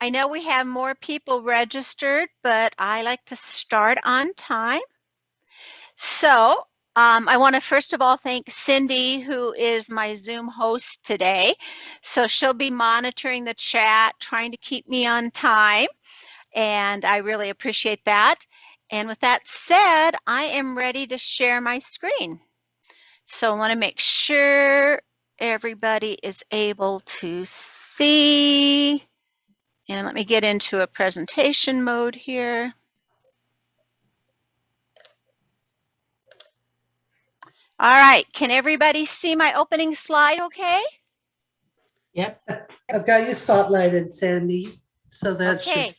I know we have more people registered, but I like to start on time. So I want to first of all thank Cindy, who is my Zoom host today. So she'll be monitoring the chat, trying to keep me on time, and I really appreciate that. And with that said, I am ready to share my screen. So I want to make sure everybody is able to see. And let me get into a presentation mode here. All right, can everybody see my opening slide okay? Yep. I've got you spotlighted, Sandy, so that Okay.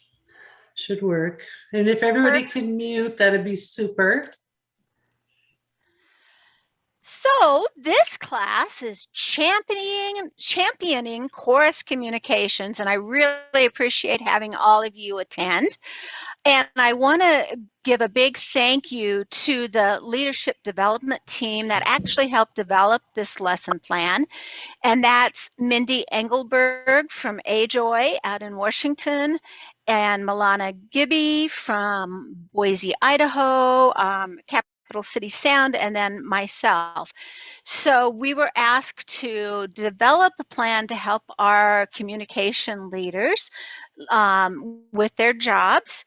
should work. And if everybody can mute, that'd be super. So this class is championing chorus communications, and I really appreciate having all of you attend. And I want to give a big thank you to the leadership development team that actually helped develop this lesson plan. And that's Mindy Engelberg from AJOY out in Washington, and Milana Gibby from Boise, Idaho, Capital City Sound, and then myself. So we were asked to develop a plan to help our communication leaders with their jobs.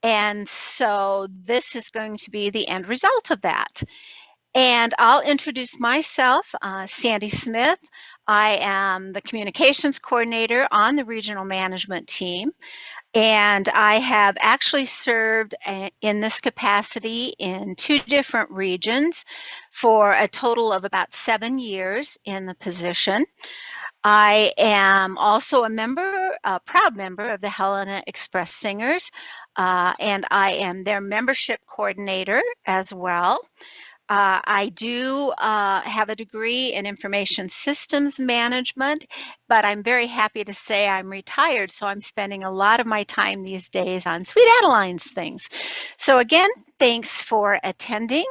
And so this is going to be the end result of that. And I'll introduce myself, Sandy Smith. I am the communications coordinator on the regional management team. And I have actually served in this capacity in 2 different regions for a total of about 7 years in the position. I am also a proud member of the Helena Express Singers, and I am their membership coordinator as well. I do have a degree in information systems management, but I'm very happy to say I'm retired, so I'm spending a lot of my time these days on Sweet Adeline's things. So again, thanks for attending.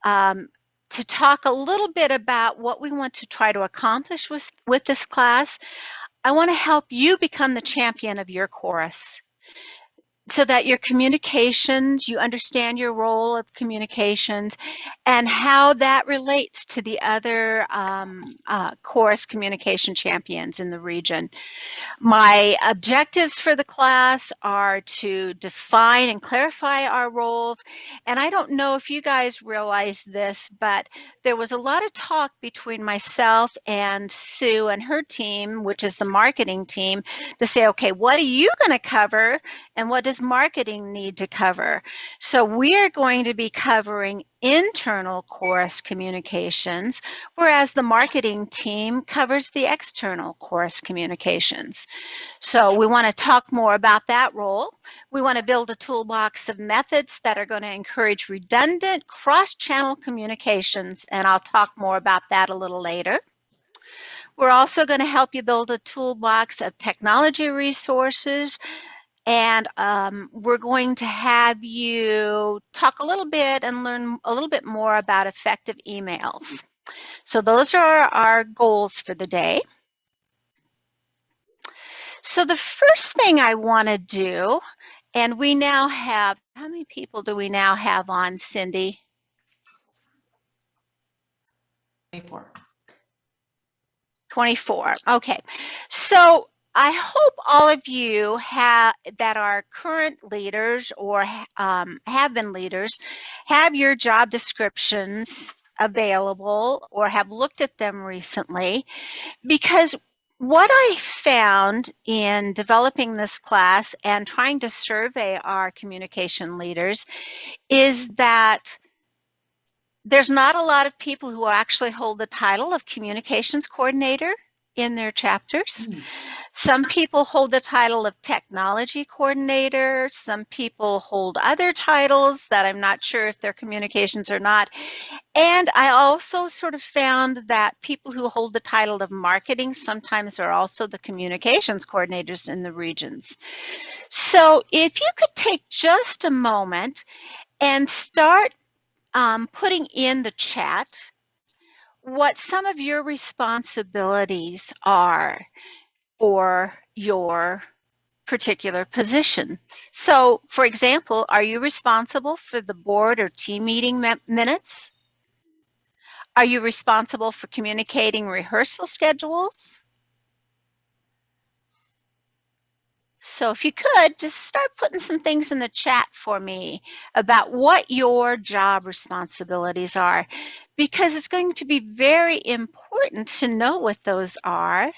To talk a little bit about what we want to try to accomplish with this class, I want to help you become the champion of your chorus, so that your communications, you understand your role of communications and how that relates to the other chorus communication champions in the region. My objectives for the class are to define and clarify our roles. And I don't know if you guys realize this, but there was a lot of talk between myself and Sue and her team, which is the marketing team, to say, okay, what are you going to cover and what does marketing need to cover? So we are going to be covering internal chorus communications, whereas the marketing team covers the external chorus communications. So we want to talk more about that role. We want to build a toolbox of methods that are going to encourage redundant cross-channel communications, and I'll talk more about that a little later. We're also going to help you build a toolbox of technology resources, and we're going to have you talk a little bit and learn a little bit more about effective emails. So those are our goals for the day. So the first thing I want to do, and we now have, how many people do we now have on, Cindy? 24. 24. Okay. So I hope all of you that are current leaders or have been leaders have your job descriptions available or have looked at them recently, because what I found in developing this class and trying to survey our communication leaders is that there's not a lot of people who actually hold the title of communications coordinator in their chapters. Some people hold the title of technology coordinator. Some people hold other titles that I'm not sure if they're communications or not. And I also sort of found that people who hold the title of marketing sometimes are also the communications coordinators in the regions. So if you could take just a moment and start putting in the chat what some of your responsibilities are for your particular position. So, for example, are you responsible for the board or team meeting minutes? Are you responsible for communicating rehearsal schedules? So if you could, just start putting some things in the chat for me about what your job responsibilities are, because it's going to be very important to know what those are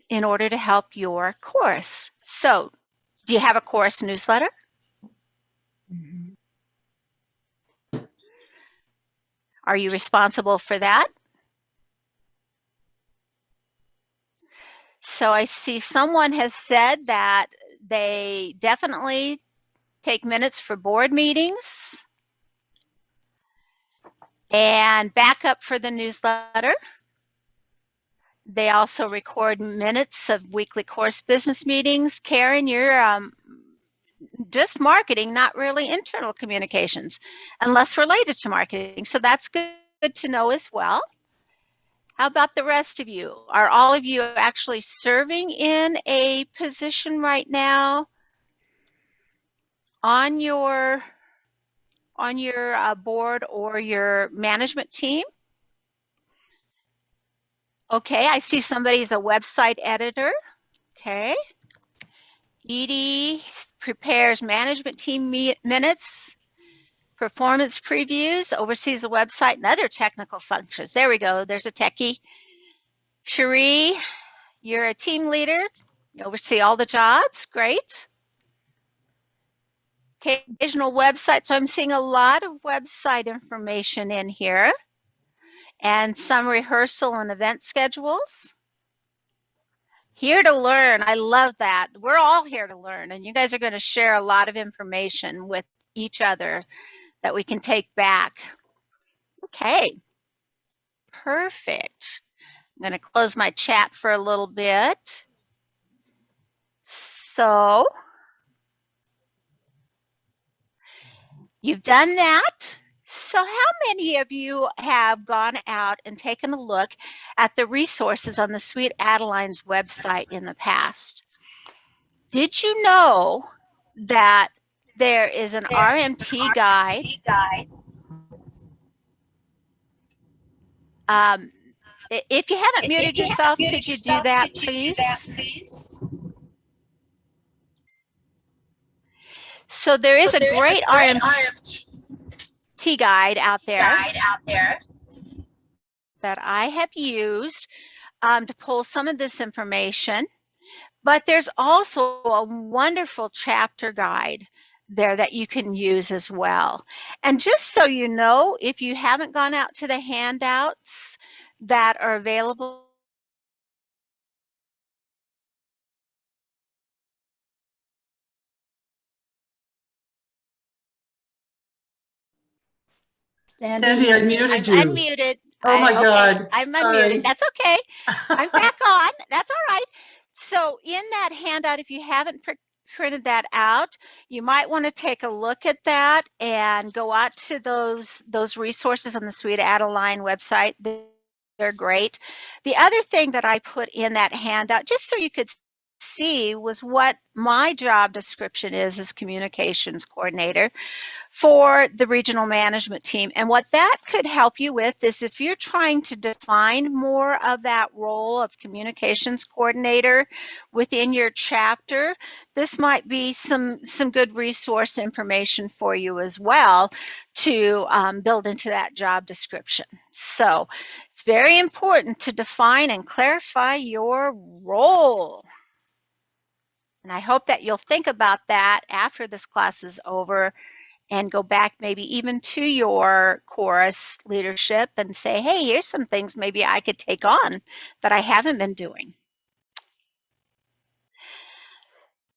in order to help your course. So, do you have a course newsletter? Mhm. Are you responsible for that? So I see someone has said that they definitely take minutes for board meetings and backup for the newsletter. They also record minutes of weekly course business meetings. Karen, you're just marketing, not really internal communications, unless related to marketing. So that's good to know as well. How about the rest of you? Are all of you actually serving in a position right now on your board or your management team? Okay, I see somebody's a website editor. Okay. Edie prepares management team minutes, performance previews, oversees the website and other technical functions. There we go. There's a techie. Cherie, you're a team leader. You oversee all the jobs. Great. Occasional website. So I'm seeing a lot of website information in here and some rehearsal and event schedules. Here to learn. I love that. We're all here to learn, and you guys are going to share a lot of information with each other that we can take back. Okay, perfect. I'm going to close my chat for a little bit. So you've done that. So how many of you have gone out and taken a look at the resources on the Sweet Adeline's website in the past? Did you know that there is an RMT guide? If you haven't muted yourself, could you do that, please? So there is a great RMT guide out there that I have used to pull some of this information, but there's also a wonderful chapter guide there that you can use as well. And just so you know, if you haven't gone out to the handouts that are available, Sandy, I muted you. I'm unmuted. Oh my God. I'm Sorry. unmuted. That's okay. I'm back on. That's all right. So in that handout, if you haven't printed that out, you might want to take a look at that and go out to those resources on the Sweet Adeline website. They're great. The other thing that I put in that handout, just so you could see, was what my job description is as communications coordinator for the regional management team. And what that could help you with is if you're trying to define more of that role of communications coordinator within your chapter, this might be some good resource information for you as well to build into that job description. So it's very important to define and clarify your role. And I hope that you'll think about that after this class is over and go back maybe even to your chorus leadership and say, hey, here's some things maybe I could take on that I haven't been doing.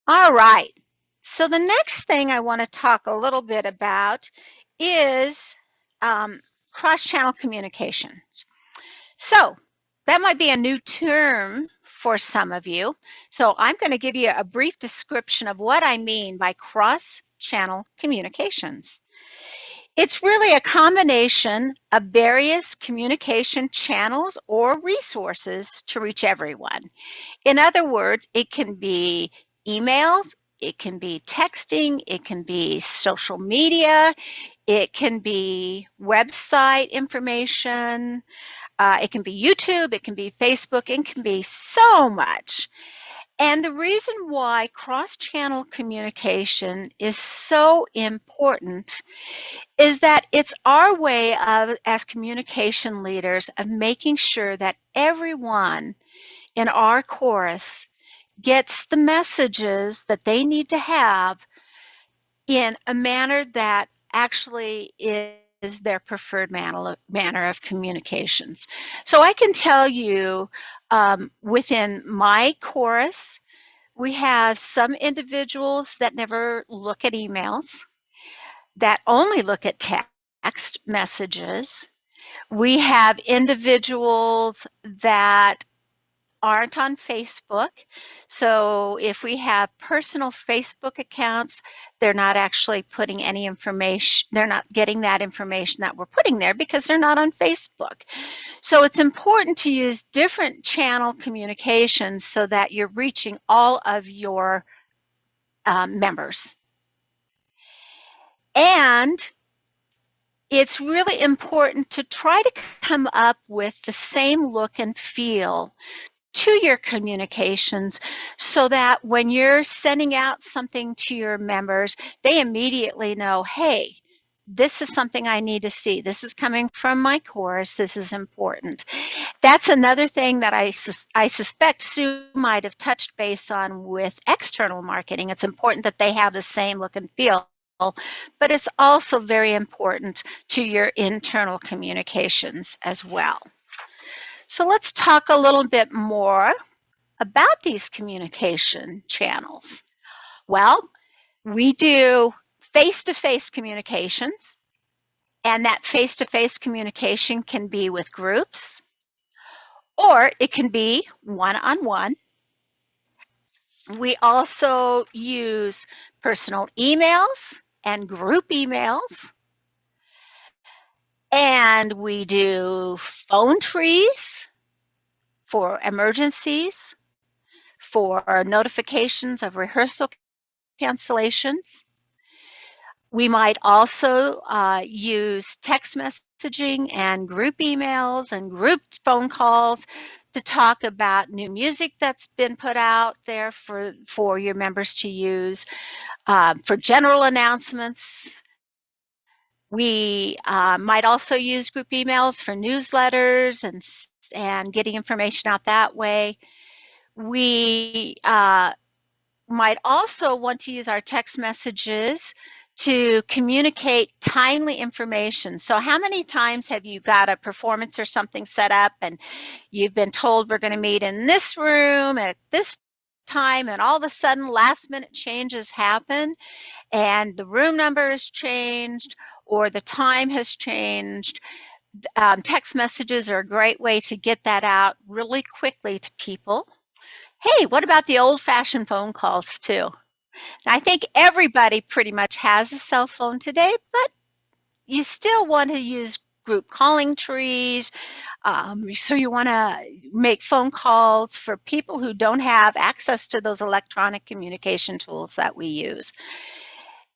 All right. So the next thing I want to talk a little bit about is cross-channel communications. So that might be a new term for some of you. So I'm going to give you a brief description of what I mean by cross-channel communications. It's really a combination of various communication channels or resources to reach everyone. In other words, it can be emails, it can be texting, it can be social media, it can be website information, it can be YouTube, it can be Facebook, it can be so much. And the reason why cross-channel communication is so important is that it's our way of, as communication leaders, of making sure that everyone in our chorus gets the messages that they need to have in a manner that actually is their preferred manner of communications. So I can tell you within my chorus, we have some individuals that never look at emails, that only look at text messages. We have individuals that aren't on Facebook. So if we have personal Facebook accounts, they're not actually putting any information, they're not getting that information that we're putting there because they're not on Facebook. So it's important to use different channel communications so that you're reaching all of your members. And it's really important to try to come up with the same look and feel to your communications so that when you're sending out something to your members, they immediately know, hey, this is something I need to see. This is coming from my chorus. This is important. That's another thing that I suspect Sue might have touched base on with external marketing. It's important that they have the same look and feel, but it's also very important to your internal communications as well. So let's talk a little bit more about these communication channels. Well, we do face-to-face communications, and that face-to-face communication can be with groups, or it can be one-on-one. We also use personal emails and group emails, and we do phone trees for emergencies, for notifications of rehearsal cancellations. We might also use text messaging and group emails and group phone calls to talk about new music that's been put out there for your members to use, for general announcements. We might also use group emails for newsletters and getting information out that way. We might also want to use our text messages to communicate timely information. So how many times have you got a performance or something set up and you've been told we're going to meet in this room at this time, and all of a sudden last minute changes happen and the room number has changed or the time has changed? Text messages are a great way to get that out really quickly to people. Hey, what about the old-fashioned phone calls too? I think everybody pretty much has a cell phone today, but you still want to use group calling trees. So you want to make phone calls for people who don't have access to those electronic communication tools that we use.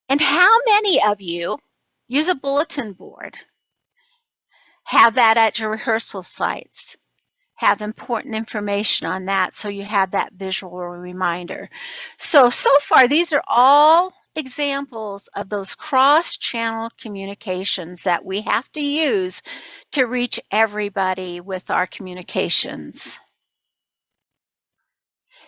And how many of you use a bulletin board? Have that at your rehearsal sites. Have important information on that so you have that visual reminder. So far, these are all examples of those cross-channel communications that we have to use to reach everybody with our communications.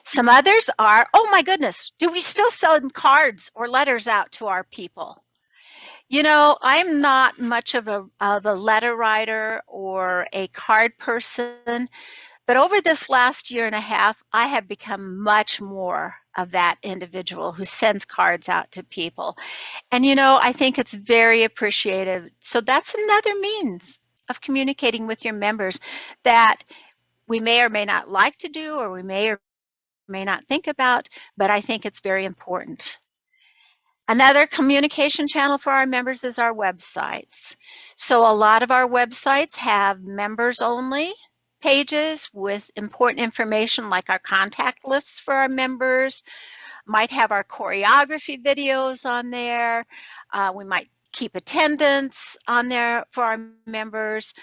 Some others are, oh my goodness, do we still send cards or letters out to our people? You know, I'm not much of a letter writer or a card person, but over this last year and a half, I have become much more of that individual who sends cards out to people. And you know, I think it's very appreciative. So that's another means of communicating with your members that we may or may not like to do, or we may or may not think about, but I think it's very important. Another communication channel for our members is our websites. So a lot of our websites have members only pages with important information like our contact lists for our members, might have our choreography videos on there. We might keep attendance on there for our members.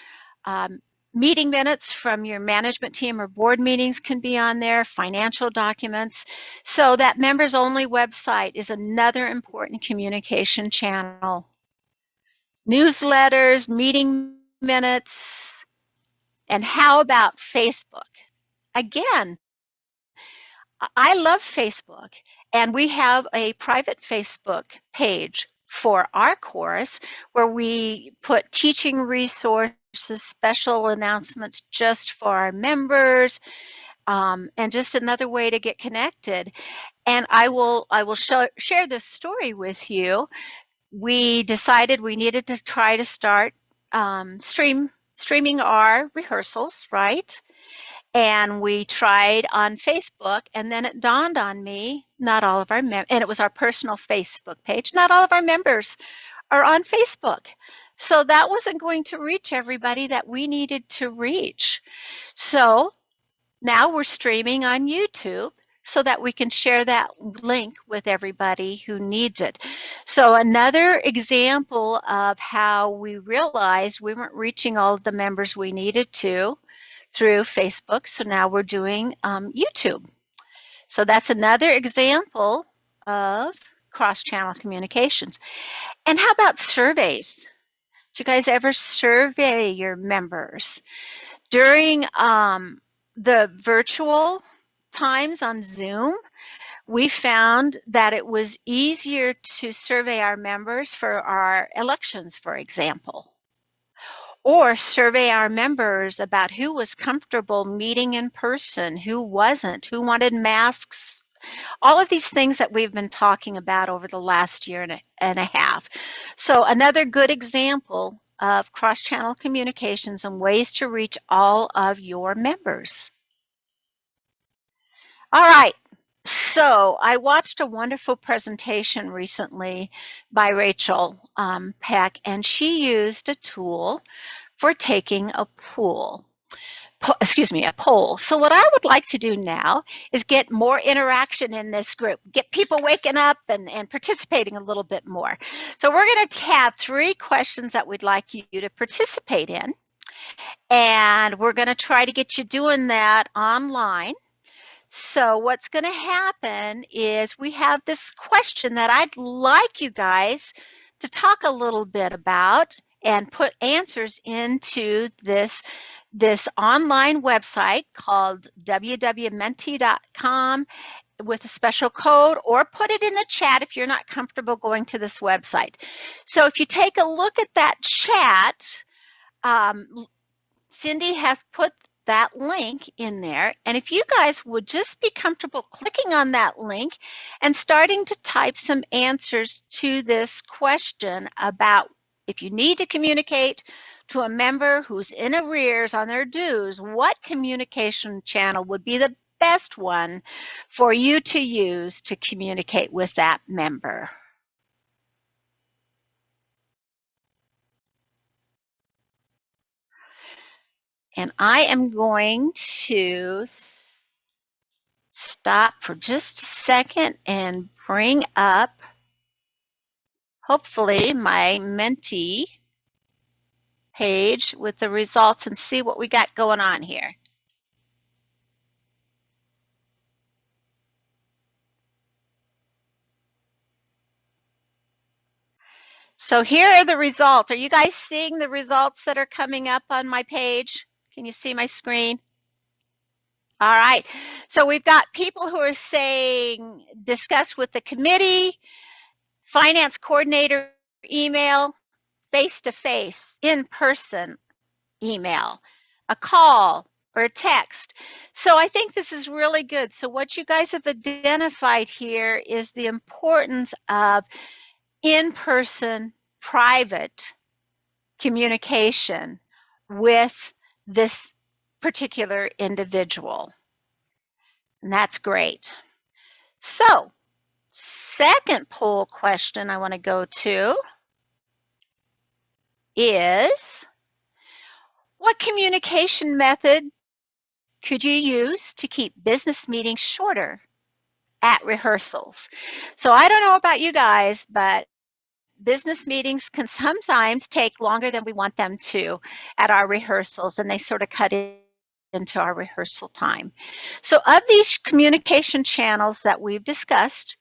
Meeting minutes from your management team or board meetings can be on there, financial documents. So that members only website is another important communication channel. Newsletters, meeting minutes, and how about Facebook? Again, I love Facebook, and we have a private Facebook page for our course where we put teaching resources, special announcements just for our members, and just another way to get connected. And I will share this story with you. We decided we needed to try to start streaming our rehearsals, right? And we tried on Facebook, and then it dawned on me, not all of our and it was our personal Facebook page, not all of our members are on Facebook. So that wasn't going to reach everybody that we needed to reach. So now we're streaming on YouTube so that we can share that link with everybody who needs it. So another example of how we realized we weren't reaching all of the members we needed to through Facebook, so now we're doing YouTube. So that's another example of cross-channel communications. And how about surveys? Do you guys ever survey your members? During the virtual times on Zoom, we found that it was easier to survey our members for our elections, for example, or survey our members about who was comfortable meeting in person, who wasn't, who wanted masks, all of these things that we've been talking about over the last year and a half. So another good example of cross-channel communications and ways to reach all of your members. All right, so I watched a wonderful presentation recently by Rachel Peck, and she used a tool for taking a poll. So what I would like to do now is get more interaction in this group, get people waking up and participating a little bit more. So we're going to have 3 questions that we'd like you to participate in, and we're going to try to get you doing that online. So what's going to happen is we have this question that I'd like you guys to talk a little bit about and put answers into this online website called www.menti.com with a special code, or put it in the chat if you're not comfortable going to this website. So if you take a look at that chat, Cindy has put that link in there, and if you guys would just be comfortable clicking on that link and starting to type some answers to this question about if you need to communicate to a member who's in arrears on their dues, what communication channel would be the best one for you to use to communicate with that member? And I am going to stop for just a second and bring up, hopefully, my Menti page with the results and see what we got going on here. So here are the results. Are you guys seeing the results that are coming up on my page? Can you see my screen? All right. So we've got people who are saying discuss with the committee, finance coordinator email, face-to-face, in-person email, a call, or a text. So I think this is really good. So what you guys have identified here is the importance of in-person, private communication with this particular individual. And that's great. So second poll question I want to go to is, what communication method could you use to keep business meetings shorter at rehearsals? So I don't know about you guys, but business meetings can sometimes take longer than we want them to at our rehearsals, and they sort of cut into our rehearsal time. So of these communication channels that we've discussed,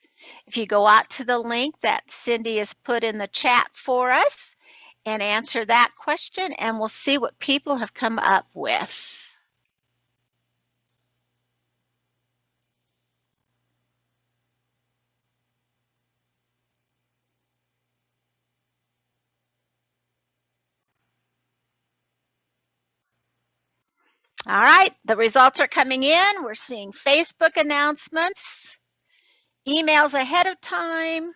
if you go out to the link that Cindy has put in the chat for us and answer that question, and we'll see what people have come up with. All right, the results are coming in. We're seeing Facebook announcements, emails ahead of time,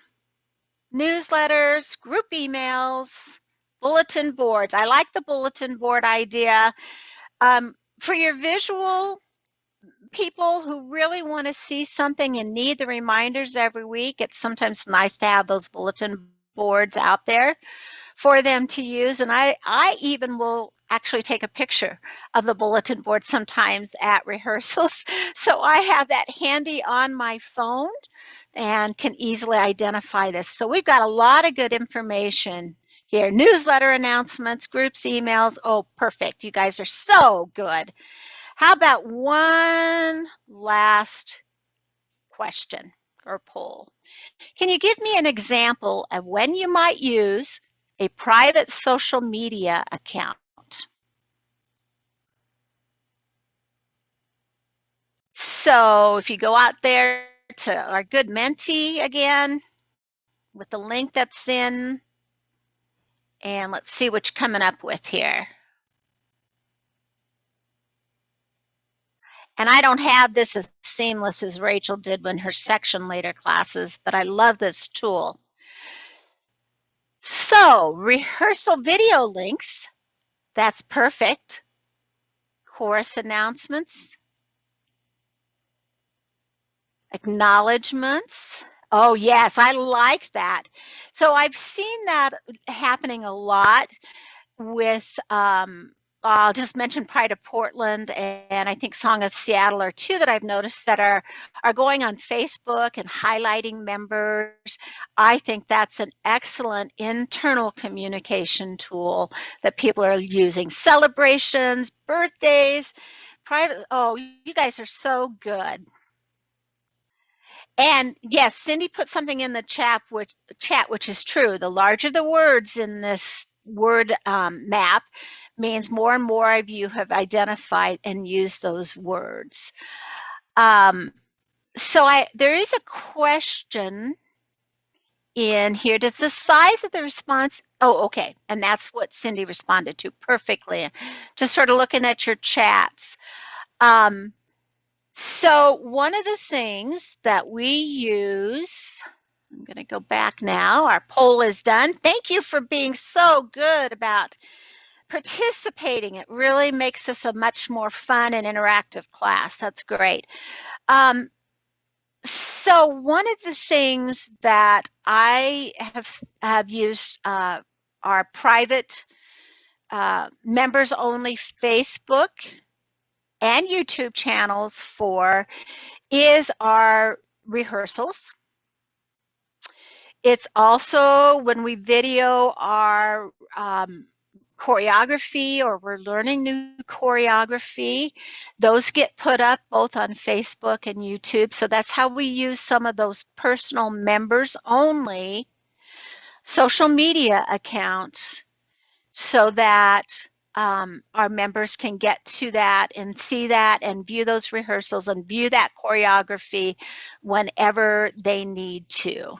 newsletters, group emails, bulletin boards. I like the bulletin board idea. For your visual people who really want to see something and need the reminders every week, it's sometimes nice to have those bulletin boards out there for them to use. And I even will actually take a picture of the bulletin board sometimes at rehearsals. So I have that handy on my phone and can easily identify this. So we've got a lot of good information here. Newsletter announcements, groups, emails. Oh, perfect. You guys are so good. How about one last question or poll? Can you give me an example of when you might use a private social media account? So if you go out there to our good Menti again, with the link that's in, and let's see what you're coming up with here. And I don't have this as seamless as Rachel did when her section later classes, but I love this tool. So rehearsal video links, that's perfect. Chorus announcements, acknowledgements. Oh yes, I like that. So I've seen that happening a lot with, I'll just mention Pride of Portland and I think Song of Seattle are two that I've noticed that are going on Facebook and highlighting members. I think that's an excellent internal communication tool that people are using. Celebrations, birthdays, private. Oh, you guys are so good. And yes, Cindy put something in the chat, which is true. The larger the words in this word map means more and more of you have identified and used those words. So there is a question in here. Does the size of the response, oh, okay. And that's what Cindy responded to perfectly. Just sort of looking at your chats. So one of the things that we use, I'm going to go back now. Our poll is done. Thank you for being so good about participating. It really makes this a much more fun and interactive class. That's great. So one of the things that I have used our private members only Facebook and YouTube channels for is our rehearsals. It's also when we video our choreography or we're learning new choreography. Those get put up both on Facebook and YouTube. So that's how we use some of those personal members only social media accounts so that our members can get to that and see that and view those rehearsals and view that choreography whenever they need to.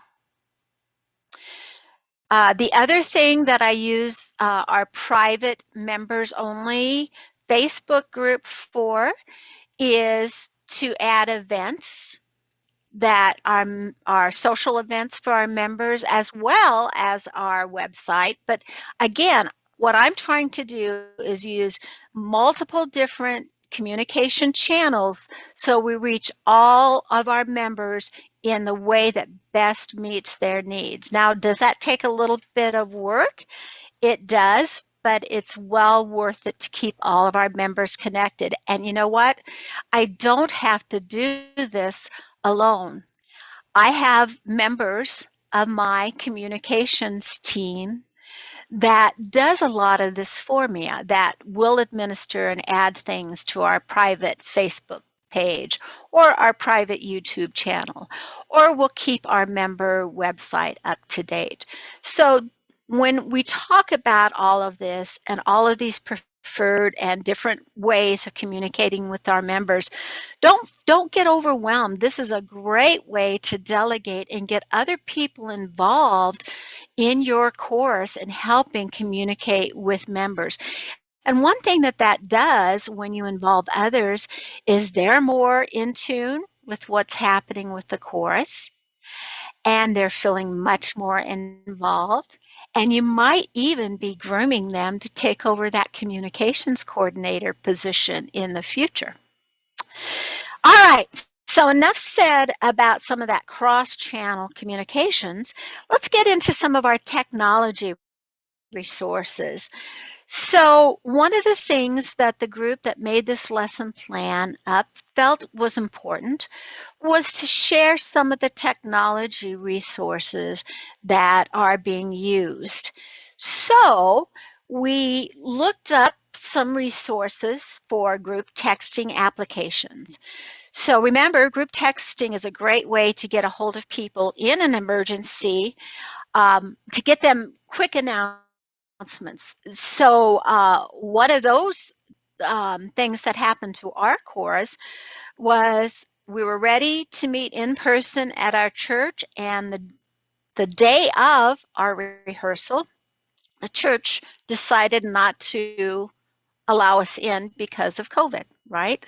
The other thing that I use our private members only Facebook group for is to add events that are social events for our members as well as our website. But again, what I'm trying to do is use multiple different communication channels so we reach all of our members in the way that best meets their needs. Now, does that take a little bit of work? It does, but it's well worth it to keep all of our members connected. And you know what? I don't have to do this alone. I have members of my communications team that does a lot of this for me, that will administer and add things to our private Facebook page or our private YouTube channel, or will keep our member website up to date. So when we talk about all of this and all of these preferred and different ways of communicating with our members, don't get overwhelmed. This is a great way to delegate and get other people involved in your course and helping communicate with members. And one thing that does when you involve others is they're more in tune with what's happening with the course, and they're feeling much more involved. And you might even be grooming them to take over that communications coordinator position in the future. All right, so enough said about some of that cross-channel communications. Let's get into some of our technology resources. So one of the things that the group that made this lesson plan up felt was important was to share some of the technology resources that are being used. So we looked up some resources for group texting applications. So remember, group texting is a great way to get a hold of people in an emergency, to get them quick announcements. So one of those things that happened to our course was we were ready to meet in person at our church, and the day of our rehearsal, the church decided not to allow us in because of COVID, right?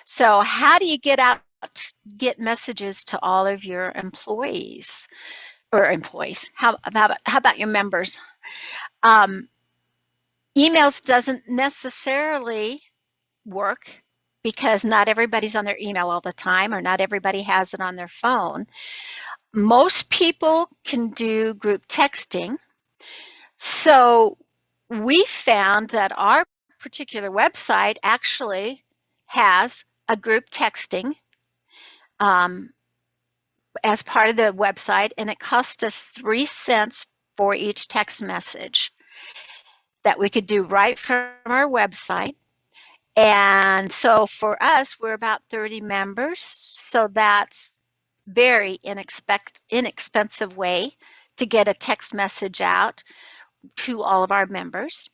So how do you get messages to all of your employees? How about your members? Emails doesn't necessarily work because not everybody's on their email all the time, or not everybody has it on their phone. Most people can do group texting. So we found that our particular website actually has a group texting as part of the website, and it cost us 3 cents for each text message that we could do right from our website. And so for us, we're about 30 members, so that's very inexpensive way to get a text message out to all of our members.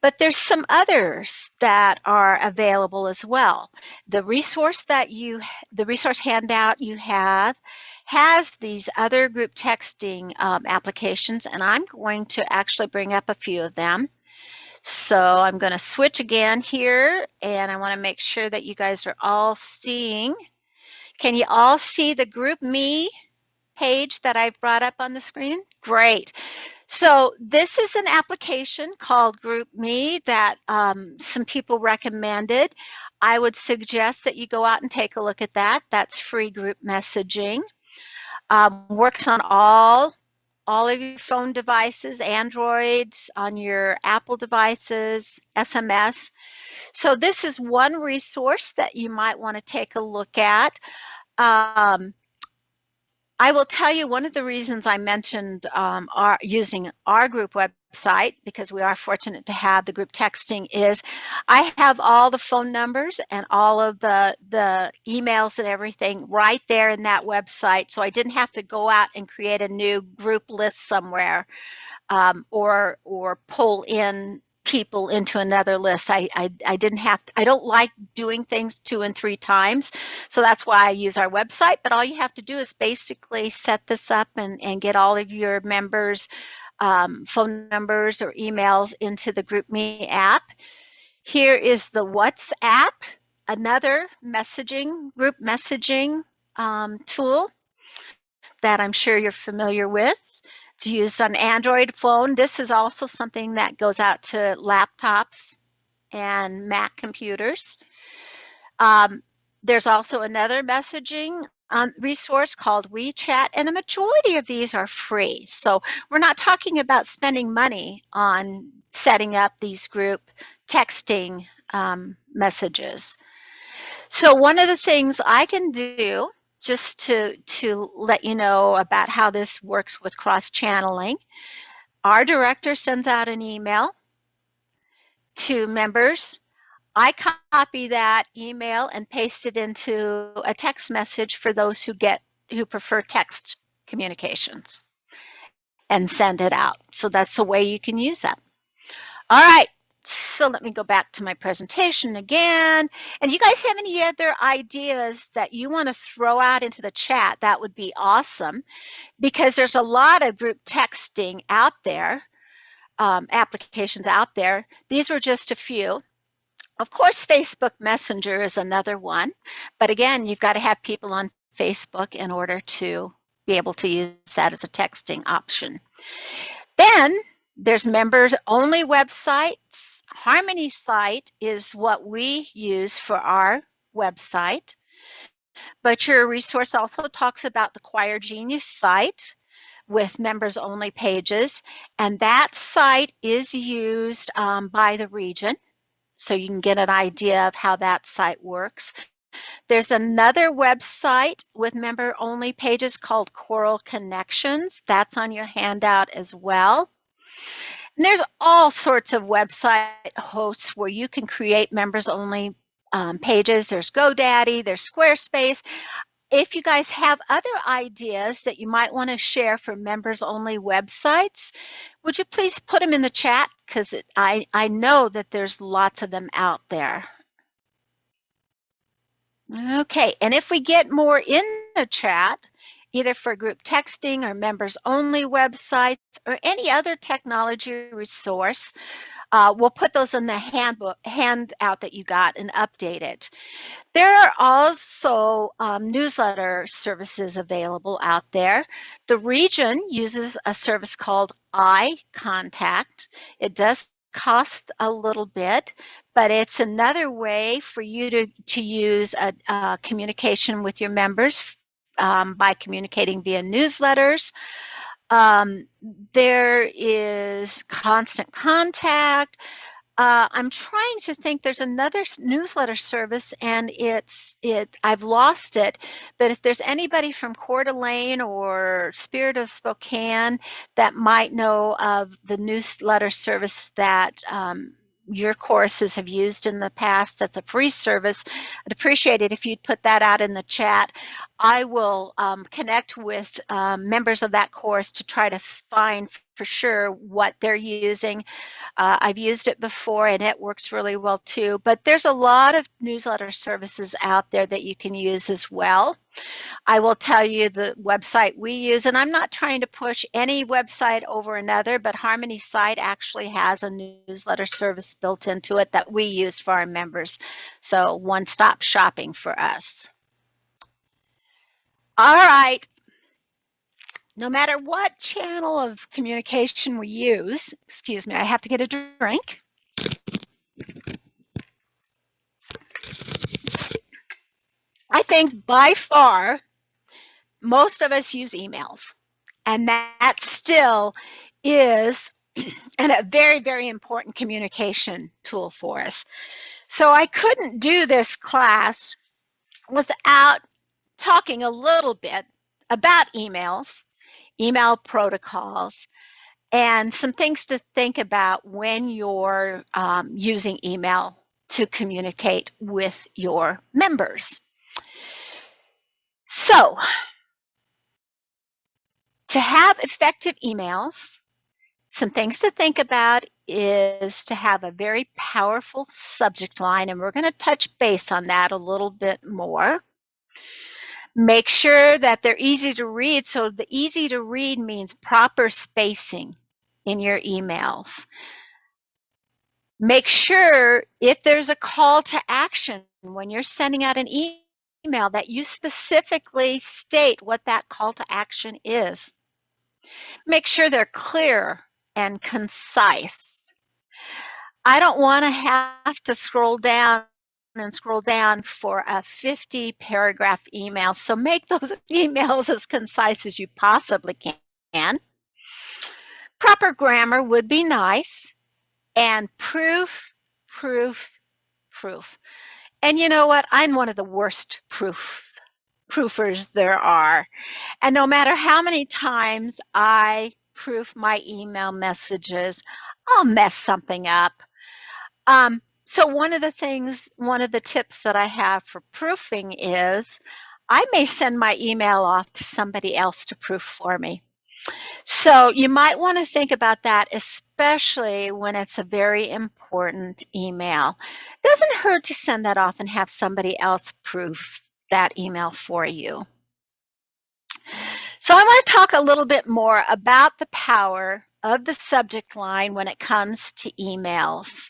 But there's some others that are available as well. The resource handout you have has these other group texting applications, and I'm going to actually bring up a few of them. So I'm going to switch again here, and I want to make sure that you guys are all seeing. Can you all see the Group Me page that I've brought up on the screen? Great. So this is an application called Group Me that some people recommended. I would suggest that you go out and take a look at that. That's free group messaging. Works on all of your phone devices, Androids, on your Apple devices, SMS. So this is one resource that you might want to take a look at. I will tell you, one of the reasons I mentioned using our group website, because we are fortunate to have the group texting, is I have all the phone numbers and all of the emails and everything right there in that website. So I didn't have to go out and create a new group list somewhere, or pull in people into another list. I don't like doing things 2 and 3 times, so that's why I use our website. But all you have to do is basically set this up and get all of your members' phone numbers or emails into the GroupMe app. Here is the WhatsApp, another group messaging tool that I'm sure you're familiar with. It's used on Android phone. This is also something that goes out to laptops and Mac computers. There's also another messaging resource called WeChat, and the majority of these are free. So we're not talking about spending money on setting up these group texting messages. So one of the things I can do, just to let you know about how this works with cross-channeling, our director sends out an email to members. I copy that email and paste it into a text message for those who prefer text communications, and send it out. So that's a way you can use that. All right. So let me go back to my presentation again. And you guys have any other ideas that you want to throw out into the chat? That would be awesome, because there's a lot of group texting out there, applications out there. These were just a few. Of course, Facebook Messenger is another one. But again, you've got to have people on Facebook in order to be able to use that as a texting option. Then there's members-only websites. Harmony site is what we use for our website. But your resource also talks about the Choir Genius site with members-only pages. And that site is used by the region. So you can get an idea of how that site works. There's another website with member-only pages called Coral Connections. That's on your handout as well. And there's all sorts of website hosts where you can create members-only pages. There's GoDaddy, there's Squarespace. If you guys have other ideas that you might want to share for members-only websites, would you please put them in the chat? Because I know that there's lots of them out there. Okay, and if we get more in the chat, either for group texting or members-only websites or any other technology resource, we'll put those in the handout that you got and update it. There are also newsletter services available out there. The region uses a service called iContact. It does cost a little bit, but it's another way for you to use a communication with your members by communicating via newsletters. There is Constant Contact. I'm trying to think, there's another newsletter service, and I've lost it, but if there's anybody from Coeur d'Alene or Spirit of Spokane that might know of the newsletter service that your courses have used in the past, that's a free service, I'd appreciate it if you'd put that out in the chat. I will connect with members of that course to try to find for sure what they're using. I've used it before and it works really well too, but there's a lot of newsletter services out there that you can use as well. I will tell you the website we use, and I'm not trying to push any website over another, but Harmony site actually has a newsletter service built into it that we use for our members. So one-stop shopping for us. All right. No matter what channel of communication we use, excuse me, I have to get a drink. I think by far, most of us use emails, and that still is a very, very important communication tool for us. So I couldn't do this class without talking a little bit about emails, email protocols, and some things to think about when you're using email to communicate with your members. So, to have effective emails, some things to think about is to have a very powerful subject line, and we're going to touch base on that a little bit more. Make sure that they're easy to read. So the easy to read means proper spacing in your emails. Make sure if there's a call to action when you're sending out an email that you specifically state what that call to action is. Make sure they're clear and concise. I don't want to have to scroll down and scroll down for a 50-paragraph email. So make those emails as concise as you possibly can. Proper grammar would be nice. And proof, proof, proof. And you know what? I'm one of the worst proofers there are. And no matter how many times I proof my email messages, I'll mess something up. So one of the tips that I have for proofing is I may send my email off to somebody else to proof for me. So you might want to think about that, especially when it's a very important email. It doesn't hurt to send that off and have somebody else proof that email for you. So I want to talk a little bit more about the power of the subject line when it comes to emails.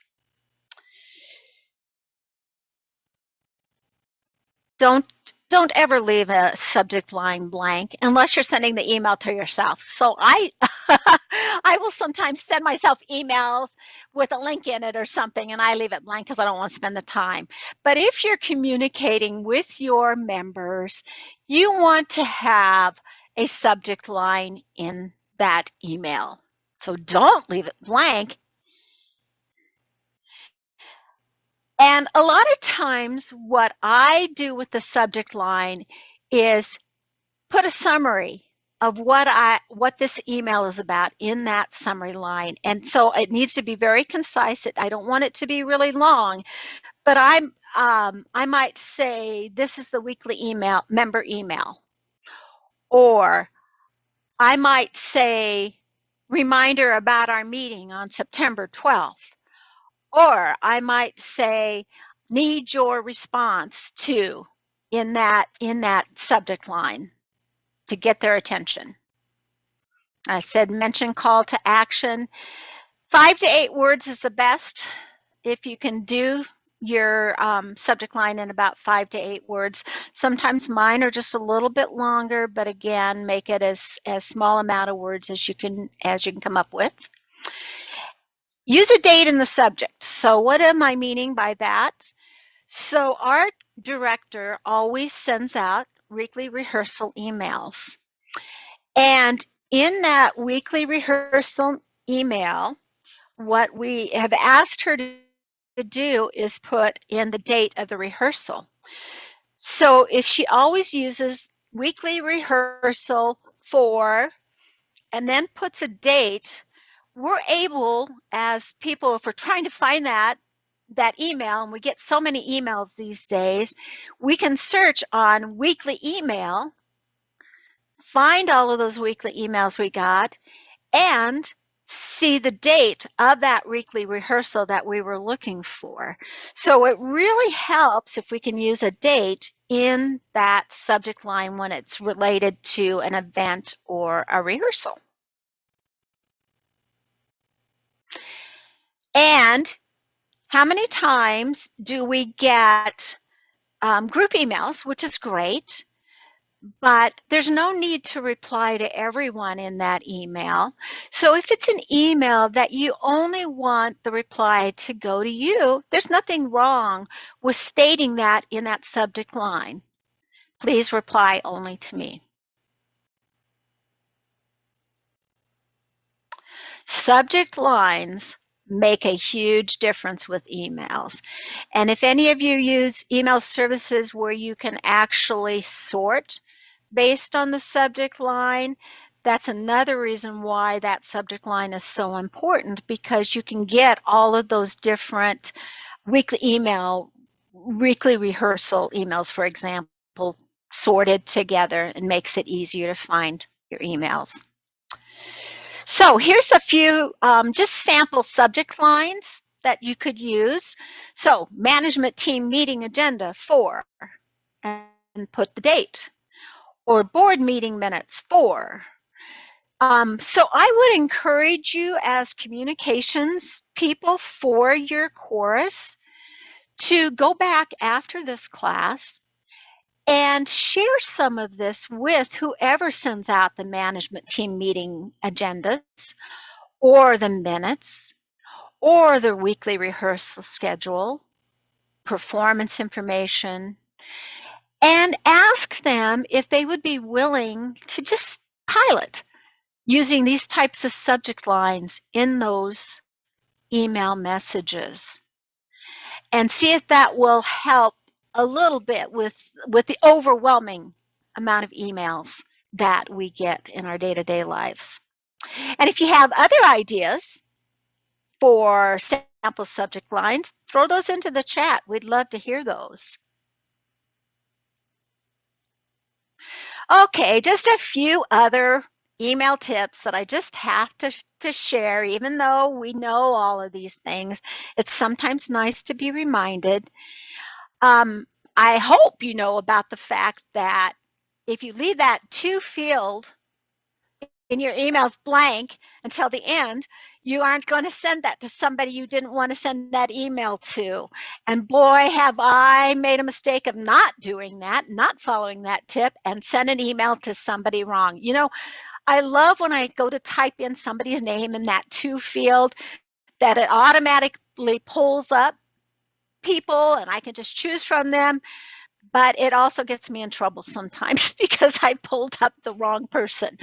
Don't ever leave a subject line blank unless you're sending the email to yourself. So I will sometimes send myself emails with a link in it or something, and I leave it blank because I don't want to spend the time. But if you're communicating with your members, you want to have a subject line in that email. So don't leave it blank. And a lot of times what I do with the subject line is put a summary of what this email is about in that summary line. And so it needs to be very concise. I don't want it to be really long, but I might say this is the weekly member email. Or I might say reminder about our meeting on September 12th. Or I might say, need your response to in that subject line to get their attention. I said mention call to action. 5 to 8 words is the best. If you can do your subject line in about 5 to 8 words. Sometimes mine are just a little bit longer, but again, make it as small amount of words as you can come up with. Use a date in the subject. So what am I meaning by that? So our director always sends out weekly rehearsal emails. And in that weekly rehearsal email, what we have asked her to do is put in the date of the rehearsal. So if she always uses weekly rehearsal for, and then puts a date, we're able, as people, if we're trying to find that email, and we get so many emails these days, we can search on weekly email, find all of those weekly emails we got, and see the date of that weekly rehearsal that we were looking for. So it really helps if we can use a date in that subject line when it's related to an event or a rehearsal. And how many times do we get group emails, which is great, but there's no need to reply to everyone in that email. So if it's an email that you only want the reply to go to you, there's nothing wrong with stating that in that subject line. Please reply only to me. Subject lines make a huge difference with emails. And if any of you use email services where you can actually sort based on the subject line, that's another reason why that subject line is so important, because you can get all of those different weekly rehearsal emails, for example, sorted together, and makes it easier to find your emails. So here's a few just sample subject lines that you could use. So management team meeting agenda for, and put the date, or board meeting minutes for. So I would encourage you as communications people for your course to go back after this class and share some of this with whoever sends out the management team meeting agendas, or the minutes, or the weekly rehearsal schedule. performance information, and ask them if they would be willing to just pilot using these types of subject lines in those email messages, and see if that will help a little bit with the overwhelming amount of emails that we get in our day-to-day lives. And if you have other ideas for sample subject lines, throw those into the chat. We'd love to hear those. Okay, just a few other email tips that I just have to share. Even though we know all of these things, it's sometimes nice to be reminded. I hope you know about the fact that if you leave that to field in your emails blank until the end, you aren't going to send that to somebody you didn't want to send that email to. And boy, have I made a mistake of not doing that, not following that tip, and send an email to somebody wrong. You know, I love when I go to type in somebody's name in that to field, that it automatically pulls up people and I can just choose from them. But it also gets me in trouble sometimes because I pulled up the wrong person.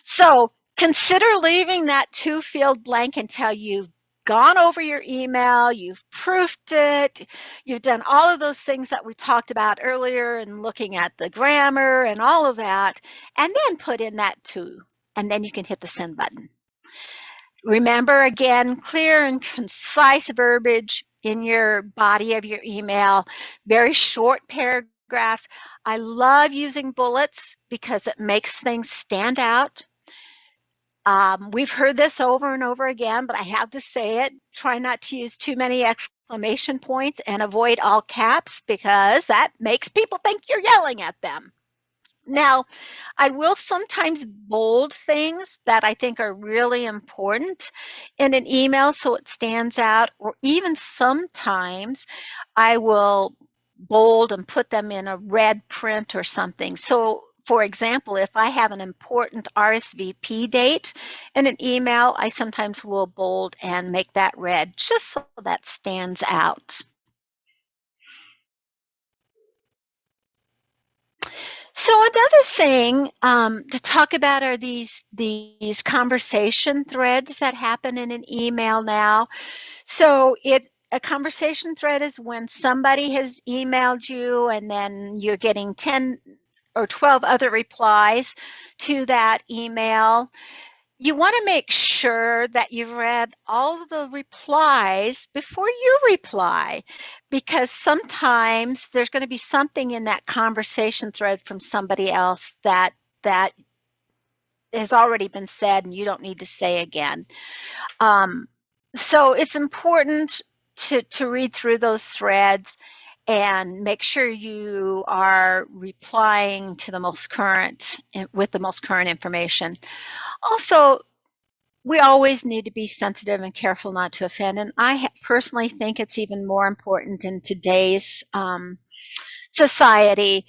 So consider leaving that to field blank until you've gone over your email, you've proofed it, you've done all of those things that we talked about earlier and looking at the grammar and all of that, and then put in that to, and then you can hit the send button. Remember, again, clear and concise verbiage in your body of your email, very short paragraphs. I love using bullets because it makes things stand out. We've heard this over and over again, but I have to say it. Try not to use too many exclamation points and avoid all caps because that makes people think you're yelling at them. Now, I will sometimes bold things that I think are really important in an email so it stands out, or even sometimes I will bold and put them in a red print or something. So, for example, if I have an important RSVP date in an email, I sometimes will bold and make that red just so that stands out. So another thing to talk about are these conversation threads that happen in an email now. So a conversation thread is when somebody has emailed you and then you're getting 10 or 12 other replies to that email. You want to make sure that you've read all of the replies before you reply, because sometimes there's going to be something in that conversation thread from somebody else that has already been said and you don't need to say again. So it's important to read through those threads and make sure you are replying to the most current, with the most current information. Also, we always need to be sensitive and careful not to offend. And I personally think it's even more important in today's society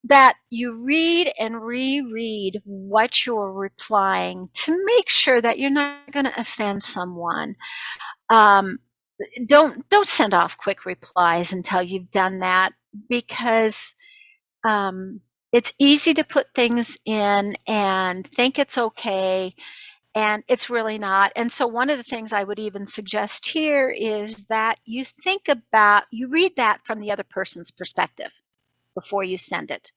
that you read and reread what you're replying to make sure that you're not going to offend someone. Don't send off quick replies until you've done that, because it's easy to put things in and think it's okay, and it's really not. And so one of the things I would even suggest here is that you read that from the other person's perspective before you send it.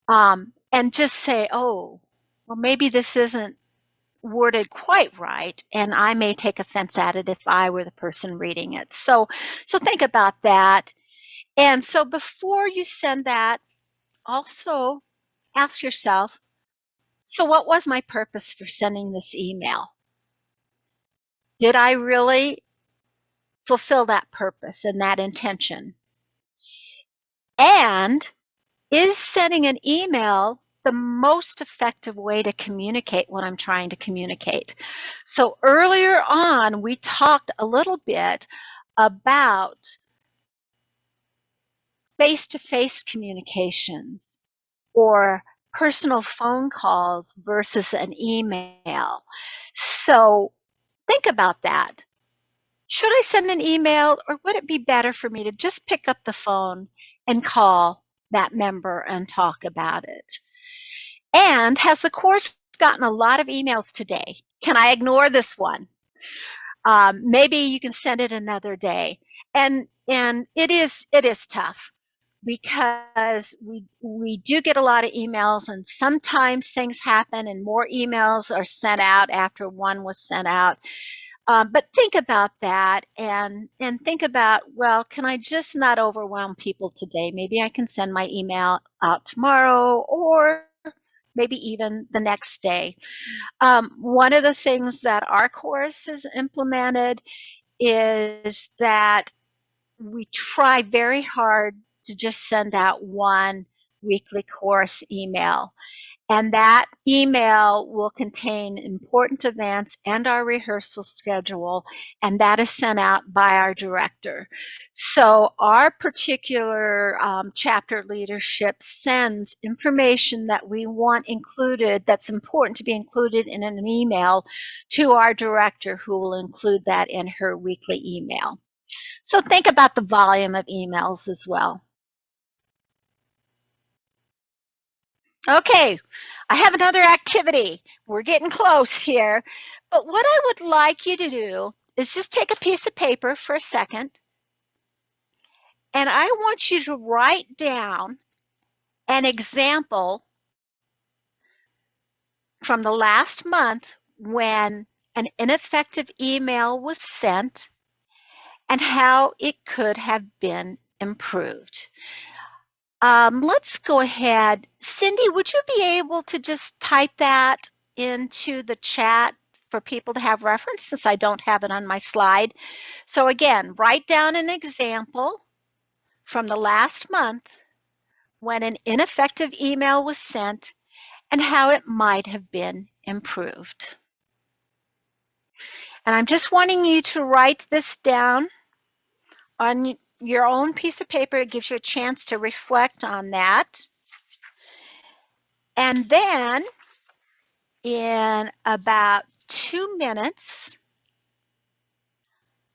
And just say, oh, well, maybe this isn't worded quite right, and I may take offense at it if I were the person reading it. So think about that. And so before you send that, also ask yourself, so what was my purpose for sending this email? Did I really fulfill that purpose and that intention? And is sending an email the most effective way to communicate what I'm trying to communicate? So earlier on, we talked a little bit about face-to-face communications or personal phone calls versus an email. So think about that. should I send an email, or would it be better for me to just pick up the phone and call that member and talk about it? And has the course gotten a lot of emails today? Can I ignore this one? Maybe you can send it another day. And it is tough, because we do get a lot of emails, and sometimes things happen and more emails are sent out after one was sent out. But think about that, and think about, well, can I just not overwhelm people today? Maybe I can send my email out tomorrow, or maybe even the next day. One of the things that our course has implemented is that we try very hard to just send out one weekly course email. And that email will contain important events and our rehearsal schedule, and that is sent out by our director. So our particular chapter leadership sends information that we want included, that's important to be included in an email, to our director, who will include that in her weekly email. So think about the volume of emails as well. Okay, I have another activity. We're getting close here. But what I would like you to do is just take a piece of paper for a second, and I want you to write down an example from the last month when an ineffective email was sent and how it could have been improved. Let's go ahead. Cindy, would you be able to just type that into the chat for people to have reference, since I don't have it on my slide? So again, write down an example from the last month when an ineffective email was sent and how it might have been improved. And I'm just wanting you to write this down on your own piece of paper. It gives you a chance to reflect on that. And then in about 2 minutes,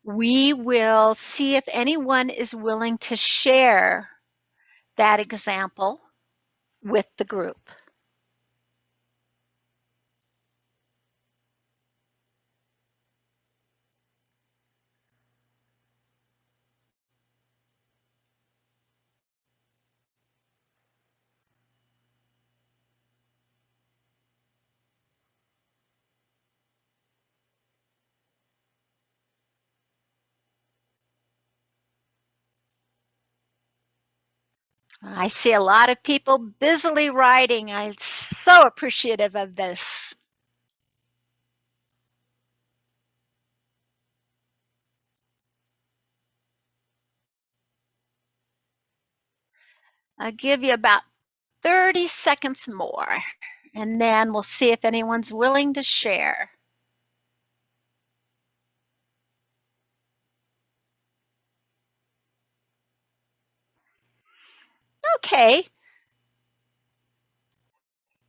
we will see if anyone is willing to share that example with the group. I see a lot of people busily writing. I'm so appreciative of this. I'll give you about 30 seconds more, and then we'll see if anyone's willing to share. Okay.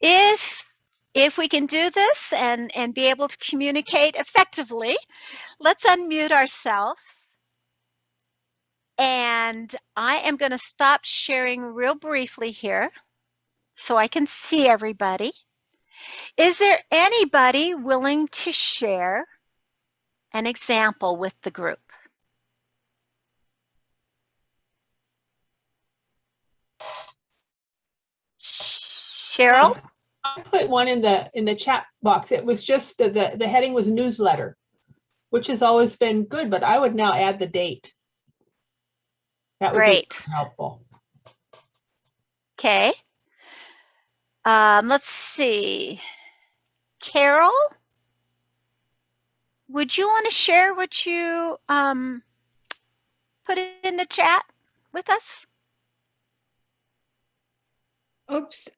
If we can do this and be able to communicate effectively, let's unmute ourselves. And I am going to stop sharing real briefly here so I can see everybody. Is there anybody willing to share an example with the group? Cheryl? I put one in the chat box. It was just the heading was newsletter, which has always been good, but I would now add the date. That would Great. be helpful. Okay. Let's see. Carol, would you want to share what you put in the chat with us? Oops.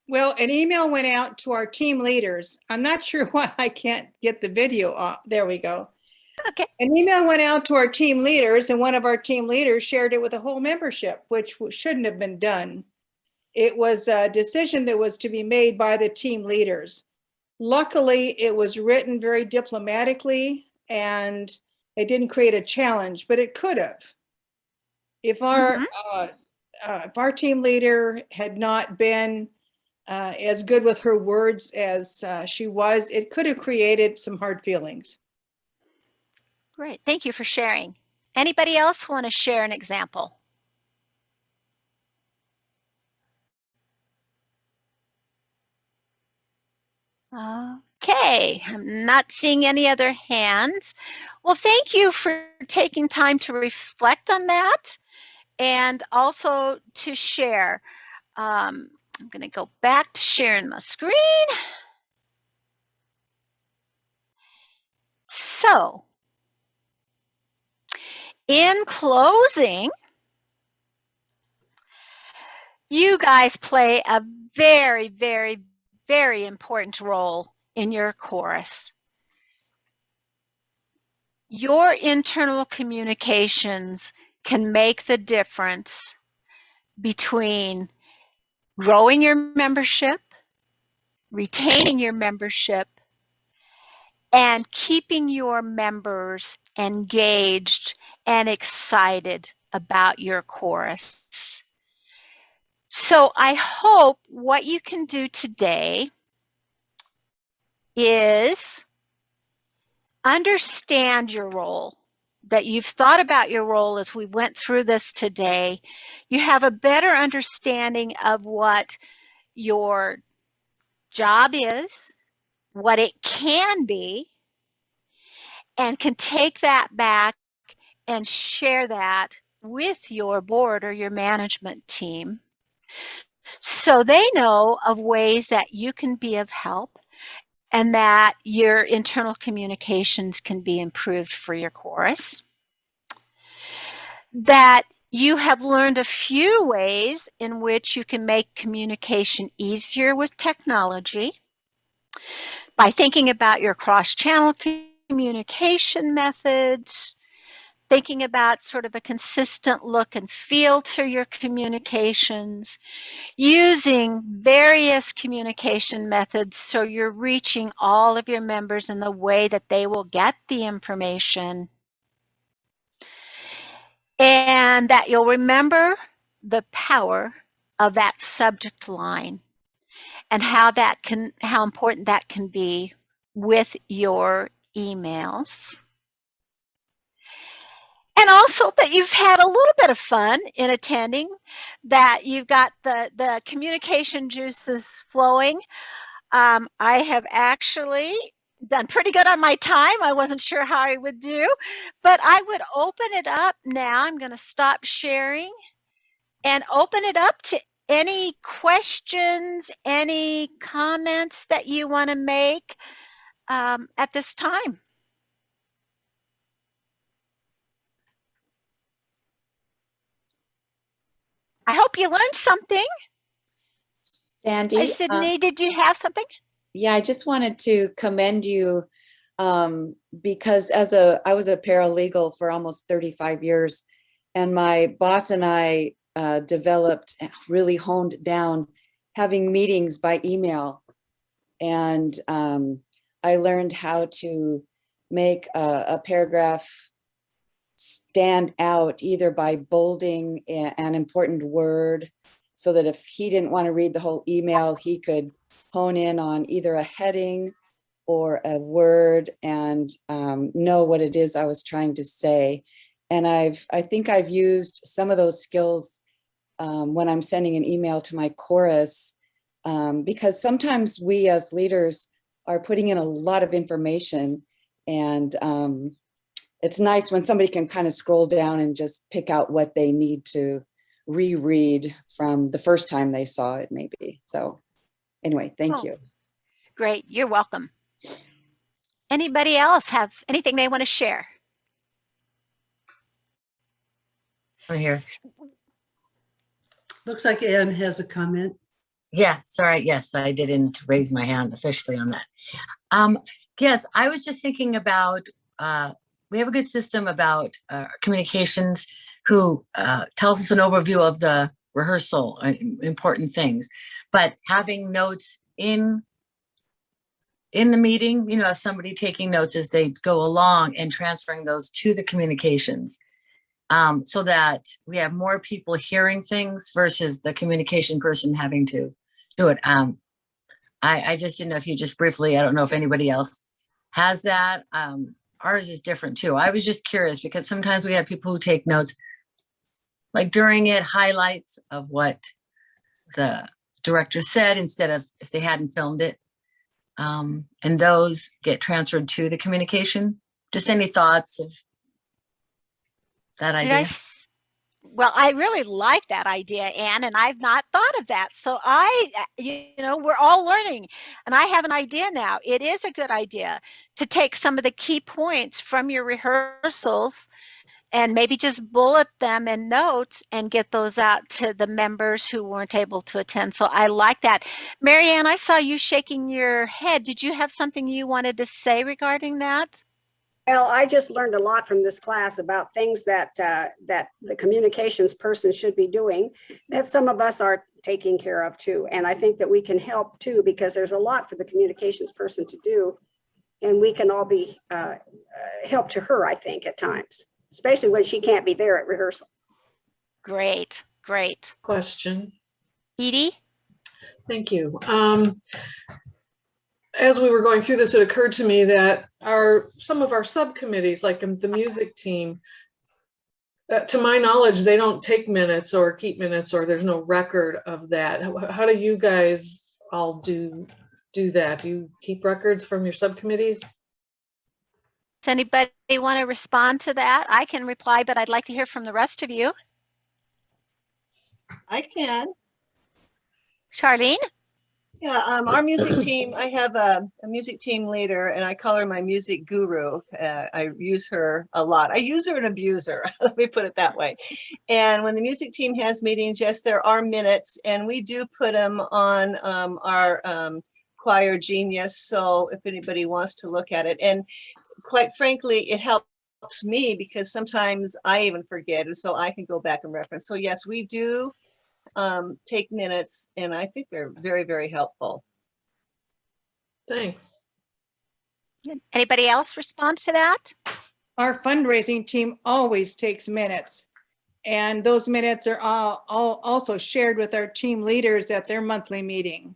Well, an email went out to our team leaders. I'm not sure why I can't get the video off. There we go. Okay. An email went out to our team leaders, and one of our team leaders shared it with the whole membership, which shouldn't have been done. It was a decision that was to be made by the team leaders. Luckily, it was written very diplomatically. and it didn't create a challenge, but it could have. If our team leader had not been as good with her words as she was, it could have created some hard feelings. Great. Thank you for sharing. Anybody else want to share an example? Okay, I'm not seeing any other hands. Well, thank you for taking time to reflect on that and also to share. I'm going to go back to sharing my screen. So, in closing, you guys play a very, very, very important role in your chorus. Your internal communications can make the difference between growing your membership, retaining your membership, and keeping your members engaged and excited about your chorus. So I hope what you can do today is understand your role, that you've thought about your role as we went through this today. You have a better understanding of what your job is, what it can be, and can take that back and share that with your board or your management team so they know of ways that you can be of help and that your internal communications can be improved for your chorus. That you have learned a few ways in which you can make communication easier with technology by thinking about your cross-channel communication methods, thinking about sort of a consistent look and feel to your communications, using various communication methods so you're reaching all of your members in the way that they will get the information, and that you'll remember the power of that subject line and how important that can be with your emails. And also that you've had a little bit of fun in attending, that you've got the communication juices flowing. I have actually done pretty good on my time. I wasn't sure how I would do, but I would open it up now. I'm going to stop sharing and open it up to any questions, any comments that you want to make at this time. I hope you learned something. Sandy, Sydney, did you have something? yeah, I just wanted to commend you because I was a paralegal for almost 35 years, and my boss and I developed, really honed down having meetings by email. And I learned how to make a paragraph stand out either by bolding an important word so that if he didn't want to read the whole email, he could hone in on either a heading or a word and know what it is I was trying to say. And I think I've used some of those skills when I'm sending an email to my chorus, because sometimes we as leaders are putting in a lot of information, and it's nice when somebody can kind of scroll down and just pick out what they need to reread from the first time they saw it, maybe. So anyway, thank you. Great, you're welcome. Anybody else have anything they want to share? We're here. Looks like Anne has a comment. Yeah, sorry. Yes, I didn't raise my hand officially on that. Yes, I was just thinking about, we have a good system about communications who tells us an overview of the rehearsal, important things, but having notes in in the meeting, you know, as somebody taking notes as they go along and transferring those to the communications. So that we have more people hearing things versus the communication person having to do it. I just didn't know if you just briefly, I don't know if anybody else has that. Ours is different too. I was just curious because sometimes we have people who take notes, like during it, highlights of what the director said instead of if they hadn't filmed it. And those get transferred to the communication. Just any thoughts of that Did idea? Well, I really like that idea, Anne, and I've not thought of that. So we're all learning, and I have an idea now. It is a good idea to take some of the key points from your rehearsals and maybe just bullet them in notes and get those out to the members who weren't able to attend. So I like that. Marianne, I saw you shaking your head. Did you have something you wanted to say regarding that? Well, I just learned a lot from this class about things that that the communications person should be doing that some of us are taking care of too. And I think that we can help too, because there's a lot for the communications person to do. And we can all be help to her, I think, at times, especially when she can't be there at rehearsal. Great. Question. Edie? Thank you. As we were going through this, it occurred to me that some of our subcommittees, like the music team, to my knowledge, they don't take minutes or keep minutes, or there's no record of that. How do you guys all do that? Do you keep records from your subcommittees? Does anybody want to respond to that? I can reply, but I'd like to hear from the rest of you. I can. Charlene? Yeah, our music team, I have a music team leader and I call her my music guru. I use her a lot. I use her and abuse her, let me put it that way. And when the music team has meetings, yes, there are minutes and we do put them on our Choir Genius. So if anybody wants to look at it, and quite frankly, it helps me because sometimes I even forget, and so I can go back and reference. So yes, we do take minutes, and I think they're very, very helpful. Thanks. Anybody else respond to that? Our fundraising team always takes minutes, and those minutes are all also shared with our team leaders at their monthly meeting.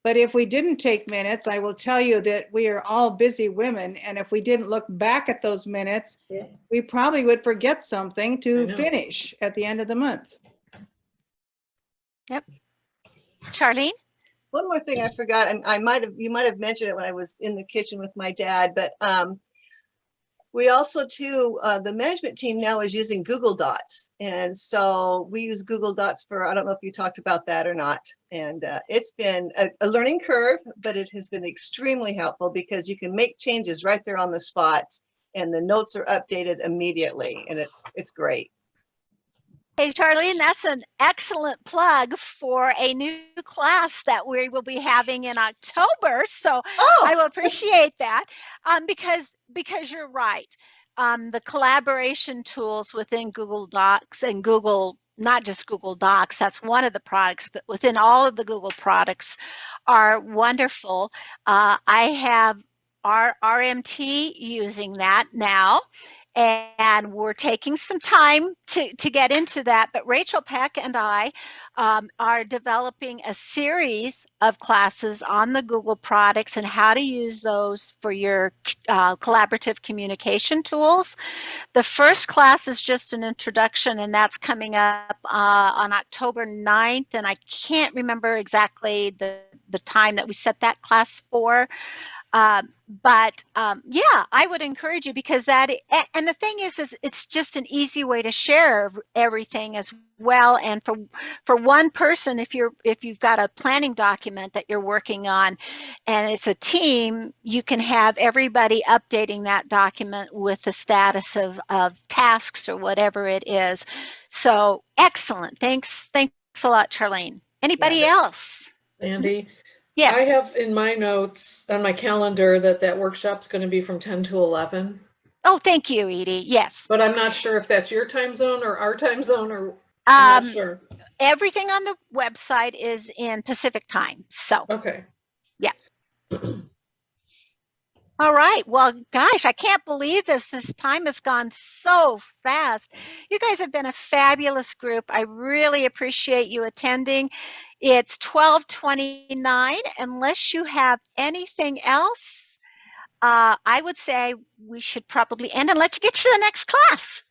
But if we didn't take minutes, I will tell you that we are all busy women, and if we didn't look back at those minutes, we probably would forget something to finish at the end of the month. Yep. Charlene? One more thing I forgot, and you might have mentioned it when I was in the kitchen with my dad, but we also too, the management team now is using Google Docs. And so we use Google Docs for, I don't know if you talked about that or not. And it's been a learning curve, but it has been extremely helpful because you can make changes right there on the spot and the notes are updated immediately. And it's great. Hey, Charlene, that's an excellent plug for a new class that we will be having in October. So I will appreciate that because you're right. The collaboration tools within Google Docs and Google, not just Google Docs, that's one of the products, but within all of the Google products are wonderful. I have our RMT using that now. And we're taking some time to get into that. But Rachel Peck and I are developing a series of classes on the Google products and how to use those for your collaborative communication tools. The first class is just an introduction, and that's coming up on October 9th. And I can't remember exactly the time that we set that class for. But yeah, I would encourage you because and the thing is it's just an easy way to share everything as well. And for one person, if you've got a planning document that you're working on and it's a team, you can have everybody updating that document with the status of tasks or whatever it is. So excellent. Thanks a lot, Charlene. Anybody else? Andy? Yes. I have in my notes on my calendar that workshop's going to be from 10 to 11. Oh, thank you, Edie. Yes. But I'm not sure if that's your time zone or our time zone, or I'm not sure. Everything on the website is in Pacific time. So. Okay. Yeah. All right. Well, gosh, I can't believe this. This time has gone so fast. You guys have been a fabulous group. I really appreciate you attending. It's 12:29. Unless you have anything else, I would say we should probably end and let you get to the next class.